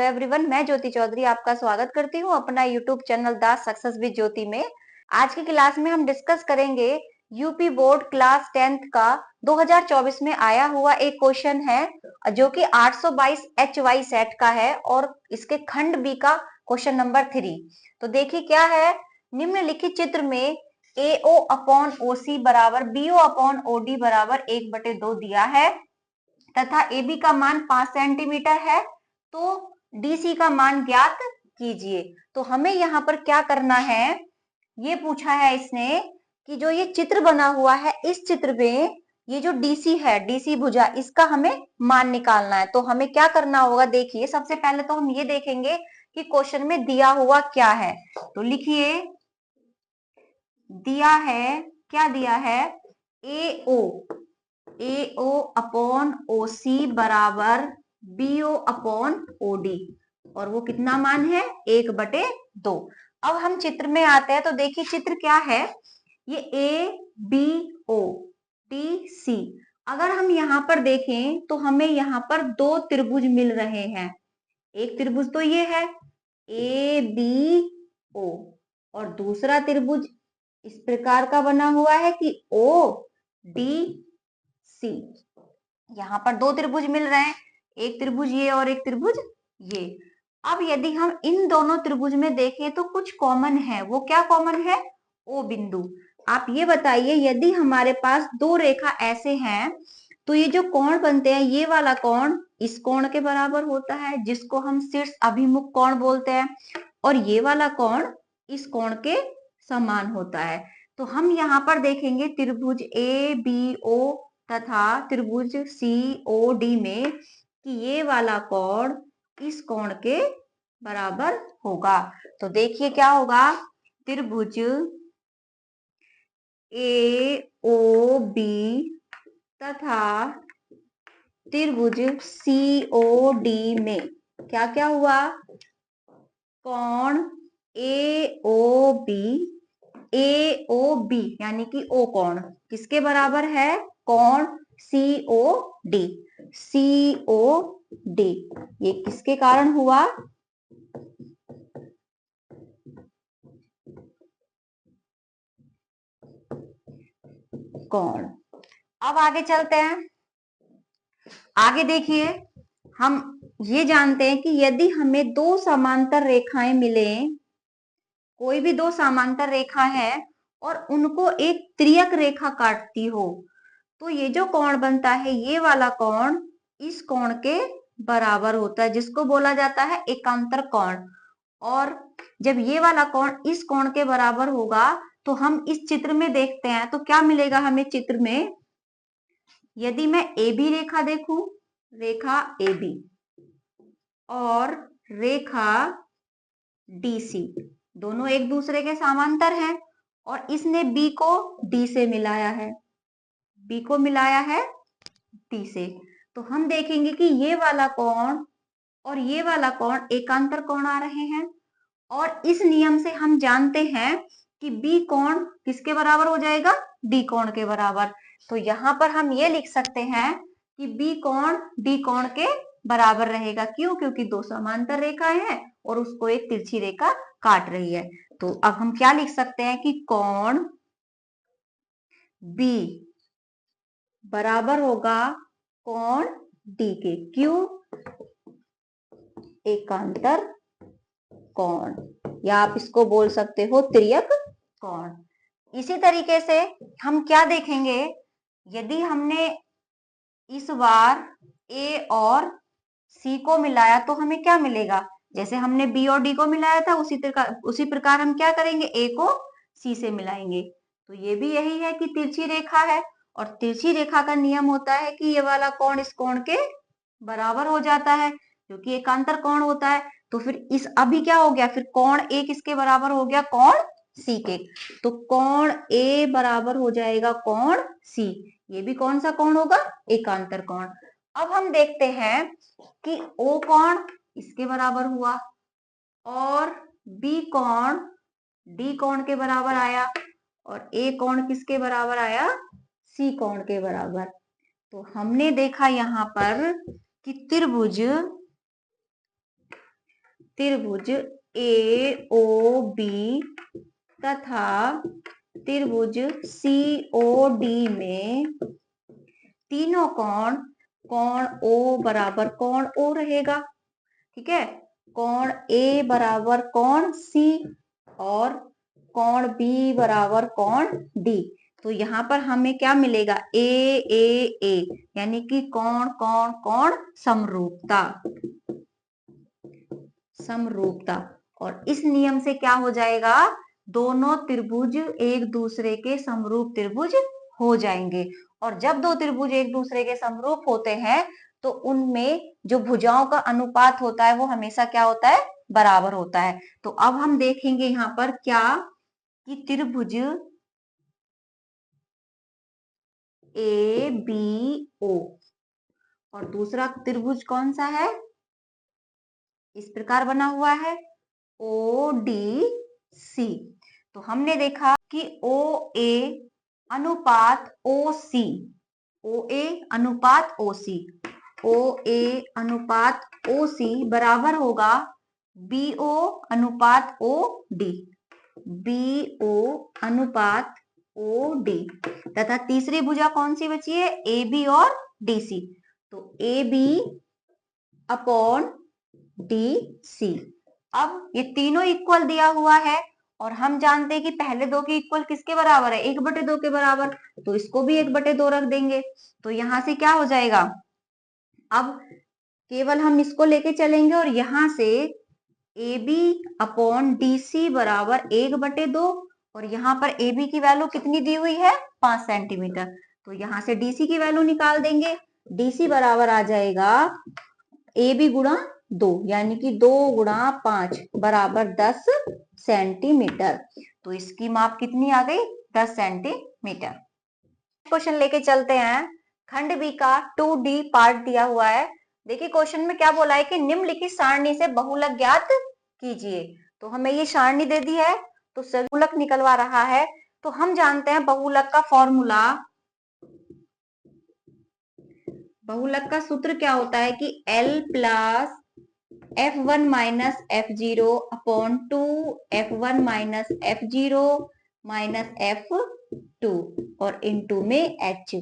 Everyone, मैं ज्योति चौधरी आपका स्वागत करती हूँ अपना YouTube channel the success with Jyoti में। आज की क्लास में हम डिस्कस करेंगे यूपी बोर्ड क्लास 10th का 2024 में आया हुआ एक क्वेश्चन है जो कि 822 HY सेट का है और इसके खंड बी का क्वेश्चन नंबर 3। तो देखिए क्या है, निम्नलिखित चित्र में AO अपॉन OC बराबर BO अपॉन OD बराबर 1/2 दिया है तथा AB का मान 5 सेंटीमीटर है। तो डीसी का मान ज्ञात कीजिए। तो हमें यहाँ पर क्या करना है, ये पूछा है इसने कि जो ये चित्र बना हुआ है इस चित्र में ये जो डीसी है, डीसी भुजा, इसका हमें मान निकालना है। तो हमें क्या करना होगा, देखिए सबसे पहले तो हम ये देखेंगे कि क्वेश्चन में दिया हुआ क्या है। तो लिखिए, दिया है, क्या दिया है, AO अपॉन OC बराबर BO अपॉन OD और वो कितना मान है, 1/2। अब हम चित्र में आते हैं। तो देखिए चित्र क्या है, ये ABODC। अगर हम यहाँ पर देखें तो हमें यहाँ पर दो त्रिभुज मिल रहे हैं। एक त्रिभुज तो ये है ABO और दूसरा त्रिभुज इस प्रकार का बना हुआ है कि ODC। यहाँ पर दो त्रिभुज मिल रहे हैं, एक त्रिभुज ये और एक त्रिभुज ये। अब यदि हम इन दोनों त्रिभुज में देखें तो कुछ कॉमन है। वो क्या कॉमन है, O बिंदु। आप ये बताइए, यदि हमारे पास दो रेखा ऐसे हैं तो ये जो कोण बनते हैं, ये वाला कोण इस कोण के बराबर होता है जिसको हम शीर्ष अभिमुख कोण बोलते हैं और ये वाला कोण इस कोण के समान होता है। तो हम यहाँ पर देखेंगे त्रिभुज ABO तथा त्रिभुज COD में कि ये वाला कोण इस कोण के बराबर होगा। तो देखिए क्या होगा, त्रिभुज AOB तथा त्रिभुज COD में क्या क्या हुआ, कोण AOB यानी कि O कोण किसके बराबर है, कोण COD। ये किसके कारण हुआ, कोण। अब आगे चलते हैं। आगे देखिए, हम ये जानते हैं कि यदि हमें दो समांतर रेखाएं मिले, कोई भी दो समांतर रेखा है और उनको एक त्रियक रेखा काटती हो, तो ये जो कोण बनता है, ये वाला कोण इस कोण के बराबर होता है जिसको बोला जाता है एकांतर कोण। और जब ये वाला कोण इस कोण के बराबर होगा तो हम इस चित्र में देखते हैं तो क्या मिलेगा हमें चित्र में, यदि मैं AB रेखा देखूं, रेखा AB और रेखा DC दोनों एक दूसरे के समांतर हैं और इसने B को D से मिलाया है, B को मिलाया है D से। तो हम देखेंगे कि ये वाला कोण और ये वाला कोण एकांतर कोण आ रहे हैं और इस नियम से हम जानते हैं कि B कोण किसके बराबर हो जाएगा, D कोण के बराबर। तो यहाँ पर हम ये लिख सकते हैं कि B कोण D कोण के बराबर रहेगा। क्यों, क्योंकि दो समांतर रेखाएं हैं और उसको एक तिरछी रेखा काट रही है। तो अब हम क्या लिख सकते हैं कि कोण B बराबर होगा कोण D के। क्यों, एकांतर कोण, या आप इसको बोल सकते हो त्रियक कोण। इसी तरीके से हम क्या देखेंगे, यदि हमने इस बार A और C को मिलाया तो हमें क्या मिलेगा, जैसे हमने B और D को मिलाया था उसी प्रकार हम क्या करेंगे, A को C से मिलाएंगे। तो ये भी यही है कि तिरछी रेखा है और तिरछी रेखा का नियम होता है कि ये वाला कोण इस कोण के बराबर हो जाता है क्योंकि एकांतर कोण होता है। तो फिर इस अभी क्या हो गया, फिर कोण A किसके बराबर हो गया, कोण C के। तो कोण A बराबर हो जाएगा कोण C। ये भी कौन सा कोण होगा, एकांतर कोण। अब हम देखते हैं कि O कोण इसके बराबर हुआ और B कोण D कोण के बराबर आया और A कोण किसके बराबर आया, C कोण के बराबर। तो हमने देखा यहाँ पर कि त्रिभुज त्रिभुज ए ओ बी तथा त्रिभुज सी ओ डी में तीनों कोण कोण ओ बराबर कोण ओ रहेगा। ठीक है, कोण ए बराबर कोण सी और कोण बी बराबर कोण डी। तो यहाँ पर हमें क्या मिलेगा, ए ए ए, यानी कि कोण कोण कोण समरूपता। समरूपता, और इस नियम से क्या हो जाएगा, दोनों त्रिभुज एक दूसरे के समरूप त्रिभुज हो जाएंगे। और जब दो त्रिभुज एक दूसरे के समरूप होते हैं तो उनमें जो भुजाओं का अनुपात होता है वो हमेशा क्या होता है, बराबर होता है। तो अब हम देखेंगे यहाँ पर क्या, कि त्रिभुज ए बी ओ और दूसरा त्रिभुज कौन सा है, इस प्रकार बना हुआ है ओ डी सी। तो हमने देखा कि ओ ए अनुपात ओ सी, ओ ए अनुपात ओ सी, ओ ए अनुपात ओ सी बराबर होगा बी ओ अनुपात ओ डी, बी ओ अनुपात ओ डी। तथा तीसरी भुजा कौन सी बची है, ए बी और डी सी। तो A B upon D C. अब ये तीनों इक्वल दिया हुआ है और हम जानते हैं कि पहले दो के इक्वल किसके बराबर है, 1/2 के बराबर। तो इसको भी 1/2 रख देंगे। तो यहां से क्या हो जाएगा, अब केवल हम इसको लेके चलेंगे और यहां से A B upon D C बराबर 1/2, और यहाँ पर ए बी की वैल्यू कितनी दी हुई है, 5 सेंटीमीटर। तो यहाँ से डी सी की वैल्यू निकाल देंगे। डी सी बराबर आ जाएगा ए बी गुणा 2, यानी कि 2 गुणा 5 बराबर 10 सेंटीमीटर। तो इसकी माप कितनी आ गई, 10 सेंटीमीटर। क्वेश्चन लेके चलते हैं। खंड बी का 2D पार्ट दिया हुआ है। देखिए क्वेश्चन में क्या बोला है कि निम्नलिखित सारणी से बहुलक ज्ञात कीजिए। तो हमें ये सारणी दे दी है, तो बहुलक निकलवा रहा है। तो हम जानते हैं बहुलक का फॉर्मूला, बहुलक का सूत्र क्या होता है कि L plus F1 minus F0 upon 2 F1 minus F0 minus F2 और इनटू में H।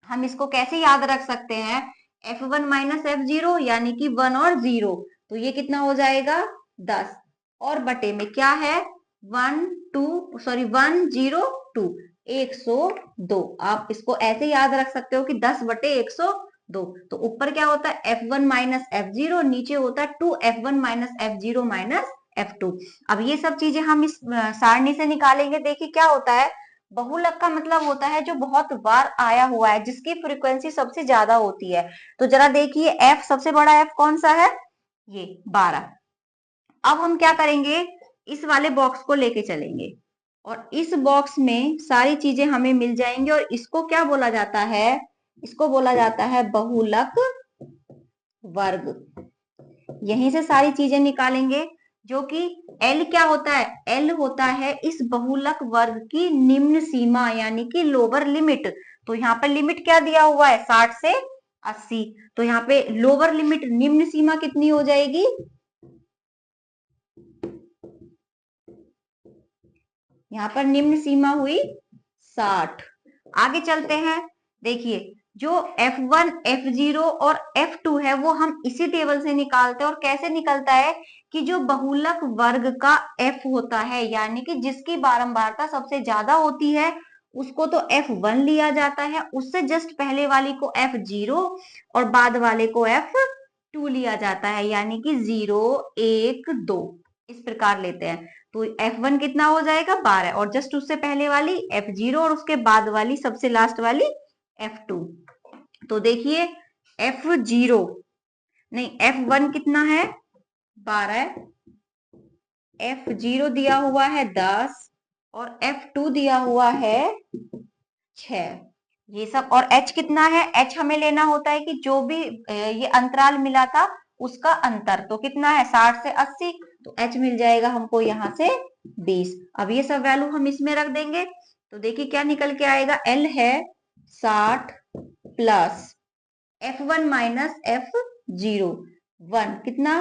हम इसको कैसे याद रख सकते हैं, F1 माइनस F0 यानी कि 1 और 0, तो ये कितना हो जाएगा 10, और बटे में क्या है 1 0 2 102। आप इसको ऐसे याद रख सकते हो कि 10/102। तो ऊपर क्या होता है F1 माइनस F0, नीचे होता है 2F1 minus F0 minus F2। अब ये सब चीजें हम इस सारणी से निकालेंगे। देखिए क्या होता है, बहुलक का मतलब होता है जो बहुत बार आया हुआ है, जिसकी फ्रीक्वेंसी सबसे ज्यादा होती है। तो जरा देखिए F, सबसे बड़ा F कौन सा है, ये 12। अब हम क्या करेंगे, इस वाले बॉक्स को लेके चलेंगे और इस बॉक्स में सारी चीजें हमें मिल जाएंगी। और इसको क्या बोला जाता है, इसको बोला जाता है बहुलक वर्ग। यहीं से सारी चीजें निकालेंगे, जो कि L क्या होता है, L होता है इस बहुलक वर्ग की निम्न सीमा, यानी कि लोअर लिमिट। तो यहाँ पे लिमिट क्या दिया हुआ है 60 से 80। तो यहाँ पे लोअर लिमिट, निम्न सीमा कितनी हो जाएगी, यहाँ पर निम्न सीमा हुई 60। आगे चलते हैं। देखिए जो F1 F0 और F2 है वो हम इसी टेबल से निकालते हैं। और कैसे निकलता है कि जो बहुलक वर्ग का F होता है, यानी कि जिसकी बारंबारता सबसे ज्यादा होती है, उसको तो F1 लिया जाता है, उससे जस्ट पहले वाली को F0 और बाद वाले को F2 लिया जाता है, यानी कि 0 1 2 इस प्रकार लेते हैं। तो F1 कितना हो जाएगा 12, और जस्ट उससे पहले वाली F0 और उसके बाद वाली सबसे लास्ट वाली F2। तो देखिए F0 नहीं, F1 कितना है 12, F0 दिया हुआ है 10 और F2 दिया हुआ है 6, ये सब। और H कितना है, H हमें लेना होता है कि जो भी ये अंतराल मिला था उसका अंतर, तो कितना है 60 से 80, तो H मिल जाएगा हमको यहाँ से 20। अब ये सब वैल्यू हम इसमें रख देंगे। तो देखिए क्या निकल के आएगा, L है 60 प्लस F1 माइनस F0 1 कितना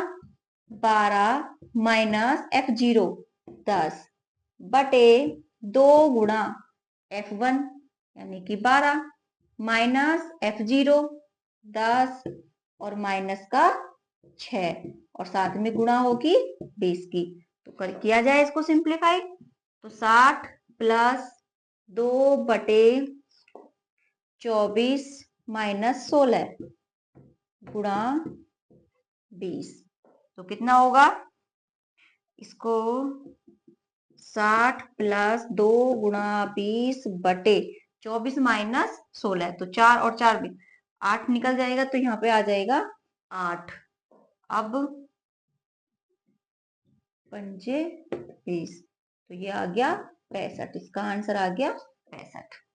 12 माइनस F0 10 बटे 2 गुणा F1 यानी कि 12 माइनस F0 10 और माइनस का 6 और साथ में गुणा होगी 20 की। तो कर किया जाए इसको सिंप्लीफाई, तो 60 प्लस 2 बटे 24 माइनस 16 गुणा 20, तो कितना होगा? इसको 60 प्लस 2 गुणा 20 बटे 24 माइनस 16, तो 4 और 4 भी 8 निकल जाएगा, तो यहाँ पे आ जाएगा 8। अब 5 20, तो ये आ गया 65, इसका आंसर आ गया 65।